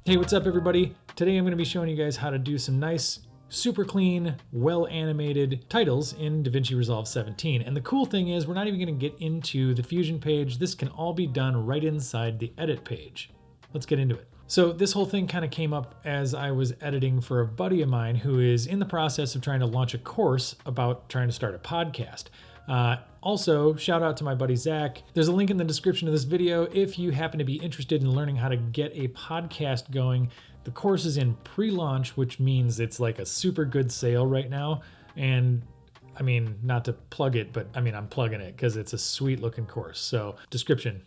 Hey, what's up everybody? Today I'm going to be showing you guys how to do some nice, super clean, well animated titles in Davinci Resolve 17. And the cool thing is we're not even going to get into the Fusion page. This can all be done right inside the edit page. Let's get into it. So this whole thing kind of came up as I was editing for a buddy of mine who is in the process of trying to launch a course about trying to start a podcast. Also, shout out to my buddy Zach. There's a link in the description of this video if you happen to be interested in learning how to get a podcast going. The course is in pre-launch, which means it's like a super good sale right now. And I mean, not to plug it, but I mean, I'm plugging it because it's a sweet looking course. So description,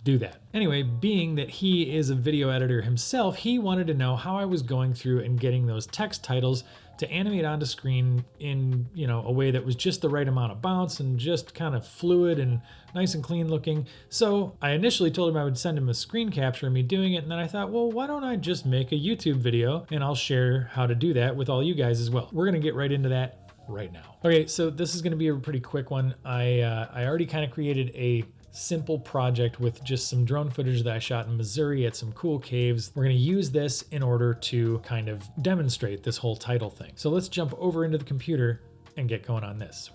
do that. Anyway, being that he is a video editor himself, he wanted to know how I was going through and getting those text titles to animate onto screen in, a way that was just the right amount of bounce and just kind of fluid and nice and clean looking. So I initially told him I would send him a screen capture of me doing it. And then I thought, well, why don't I just make a YouTube video and I'll share how to do that with all you guys as well. We're going to get right into that right now. Okay, so this is going to be a pretty quick one. I already kind of created a simple project with just some drone footage that I shot in Missouri at some cool caves. We're going to use this in order to kind of demonstrate this whole title thing. So let's jump over into the computer and get going on this.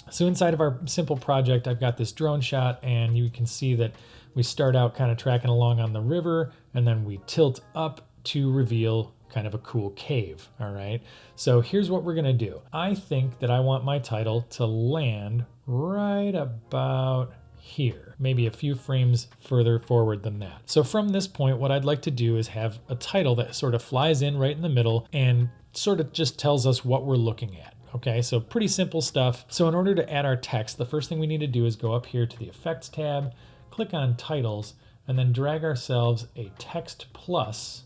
So inside of our simple project, I've got this drone shot, and you can see that we start out kind of tracking along on the river, and then we tilt up to reveal kind of a cool cave. All right. So here's what we're going to do. I think that I want my title to land right about here, maybe a few frames further forward than that. So from this point, what I'd like to do is have a title that sort of flies in right in the middle and sort of just tells us what we're looking at. Okay, so pretty simple stuff. So in order to add our text, the first thing we need to do is go up here to the Effects tab, click on Titles, and then drag ourselves a Text Plus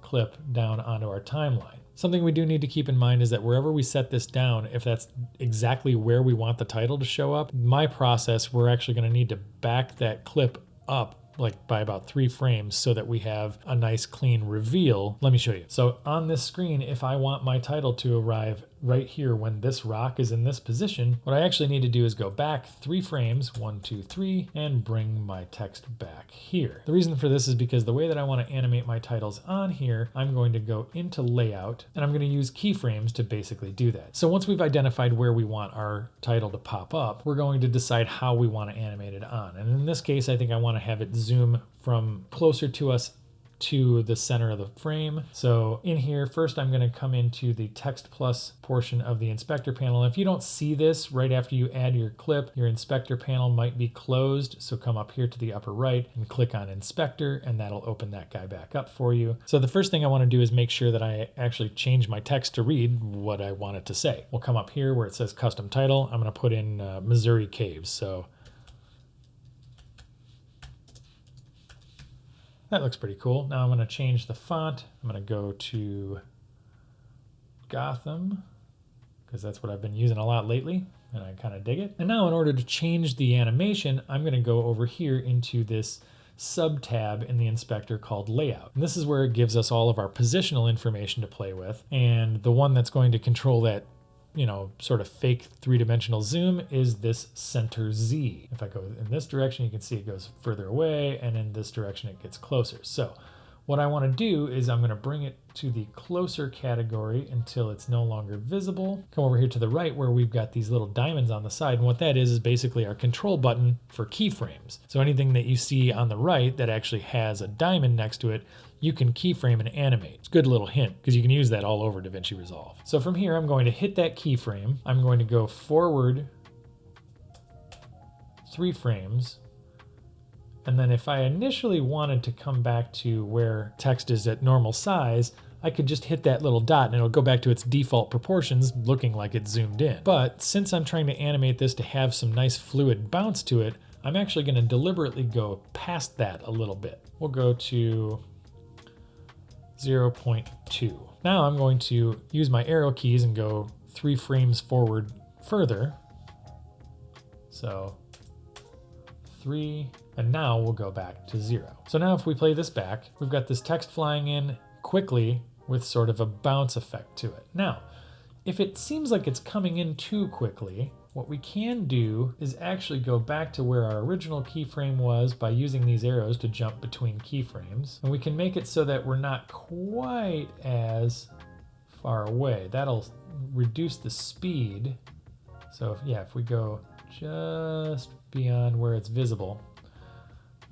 clip down onto our timeline. Something we do need to keep in mind is that wherever we set this down, if that's exactly where we want the title to show up, my process, we're actually going to need to back that clip up like by about 3 frames so that we have a nice clean reveal. Let me show you. So on this screen, if I want my title to arrive right here when this rock is in this position, what I actually need to do is go back 3 frames, 1, 2, 3, and bring my text back here. The reason for this is because the way that I want to animate my titles on here, I'm going to go into layout and I'm going to use keyframes to basically do that. So once we've identified where we want our title to pop up, we're going to decide how we want to animate it on. And in this case, I think I want to have it zoom from closer to us to the center of the frame. So in here, first I'm going to come into the Text Plus portion of the inspector panel. If you don't see this right after you add your clip, your inspector panel might be closed. So come up here to the upper right and click on inspector, and that'll open that guy back up for you. So the first thing I want to do is make sure that I actually change my text to read what I want it to say. We'll come up here where it says custom title. I'm going to put in Missouri caves. So that looks pretty cool. Now I'm going to change the font. I'm going to go to Gotham because that's what I've been using a lot lately and I kind of dig it. And now in order to change the animation, I'm going to go over here into this sub tab in the inspector called layout. And this is where it gives us all of our positional information to play with. And the one that's going to control that sort of fake 3-dimensional zoom is this center Z. If I go in this direction, you can see it goes further away, and in this direction it gets closer. So what I want to do is I'm going to bring it to the closer category until it's no longer visible. Come over here to the right where we've got these little diamonds on the side, and what that is basically our control button for keyframes. So anything that you see on the right that actually has a diamond next to it, you can keyframe and animate. It's a good little hint because you can use that all over Davinci Resolve. So from here, I'm going to hit that keyframe. I'm going to go forward 3 frames. And then if I initially wanted to come back to where text is at normal size, I could just hit that little dot and it'll go back to its default proportions, looking like it's zoomed in. But since I'm trying to animate this to have some nice fluid bounce to it, I'm actually going to deliberately go past that a little bit. We'll go to 0.2. Now I'm going to use my arrow keys and go 3 frames forward further. So 3, and now we'll go back to 0. So now if we play this back, we've got this text flying in quickly with sort of a bounce effect to it. Now, if it seems like it's coming in too quickly, what we can do is actually go back to where our original keyframe was by using these arrows to jump between keyframes. And we can make it so that we're not quite as far away. That'll reduce the speed. So if we go just beyond where it's visible,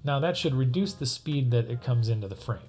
now that should reduce the speed that it comes into the frame.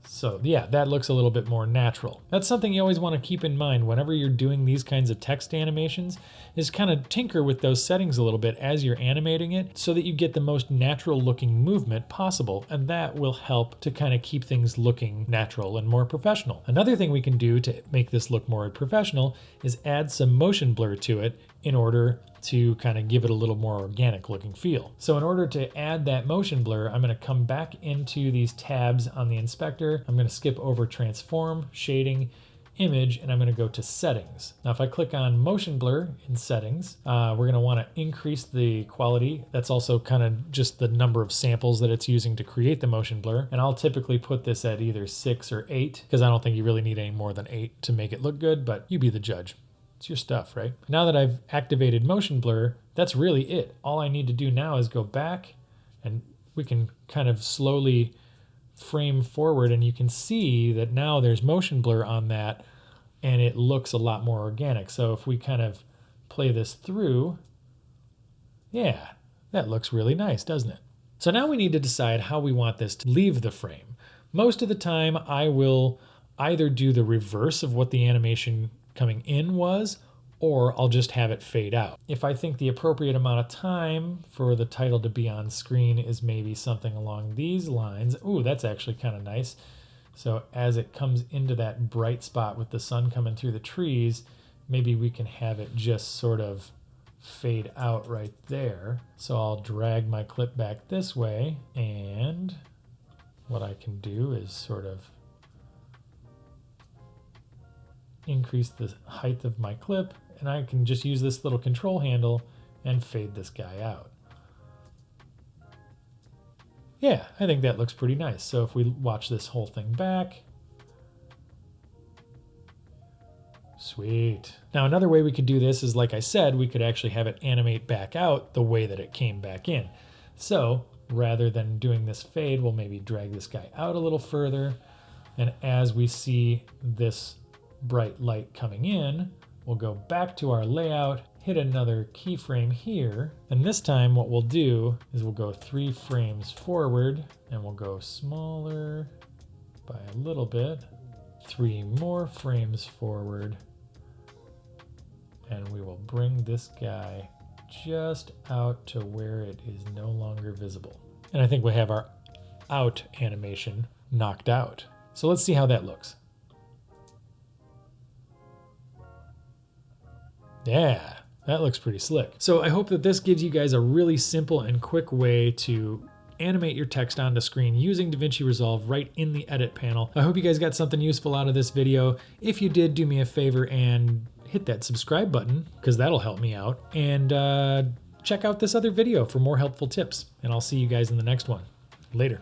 So yeah, that looks a little bit more natural. That's something you always want to keep in mind whenever you're doing these kinds of text animations, is kind of tinker with those settings a little bit as you're animating it so that you get the most natural looking movement possible, and that will help to kind of keep things looking natural and more professional. Another thing we can do to make this look more professional is add some motion blur to it in order to kind of give it a little more organic looking feel. So in order to add that motion blur, I'm going to come back into these tabs on the inspector. I'm going to skip over transform, shading, image, and I'm going to go to settings. Now if I click on motion blur in settings, we're going to want to increase the quality. That's also kind of just the number of samples that it's using to create the motion blur. And I'll typically put this at either 6 or 8 because I don't think you really need any more than 8 to make it look good, but you be the judge. It's your stuff, right? Now that I've activated motion blur, that's really it. All I need to do now is go back and we can kind of slowly frame forward, and you can see that now there's motion blur on that and it looks a lot more organic. So if we kind of play this through, yeah, that looks really nice, doesn't it? So now we need to decide how we want this to leave the frame. Most of the time I will either do the reverse of what the animation coming in was, or I'll just have it fade out. If I think the appropriate amount of time for the title to be on screen is maybe something along these lines. Ooh, that's actually kind of nice. So as it comes into that bright spot with the sun coming through the trees, maybe we can have it just sort of fade out right there. So I'll drag my clip back this way, and what I can do is sort of increase the height of my clip, and I can just use this little control handle and fade this guy out. Yeah, I think that looks pretty nice. So if we watch this whole thing back, sweet. Now another way we could do this is, like I said, we could actually have it animate back out the way that it came back in. So rather than doing this fade, we'll maybe drag this guy out a little further, and as we see this bright light coming in, we'll go back to our layout, hit another keyframe here, and this time what we'll do is we'll go 3 frames forward, and we'll go smaller by a little bit, 3 more frames forward, and we will bring this guy just out to where it is no longer visible. And I think we have our out animation knocked out. So let's see how that looks. Yeah, that looks pretty slick. So I hope that this gives you guys a really simple and quick way to animate your text onto screen using DaVinci Resolve right in the edit panel. I hope you guys got something useful out of this video. If you did, do me a favor and hit that subscribe button, because that'll help me out. And check out this other video for more helpful tips. And I'll see you guys in the next one. Later.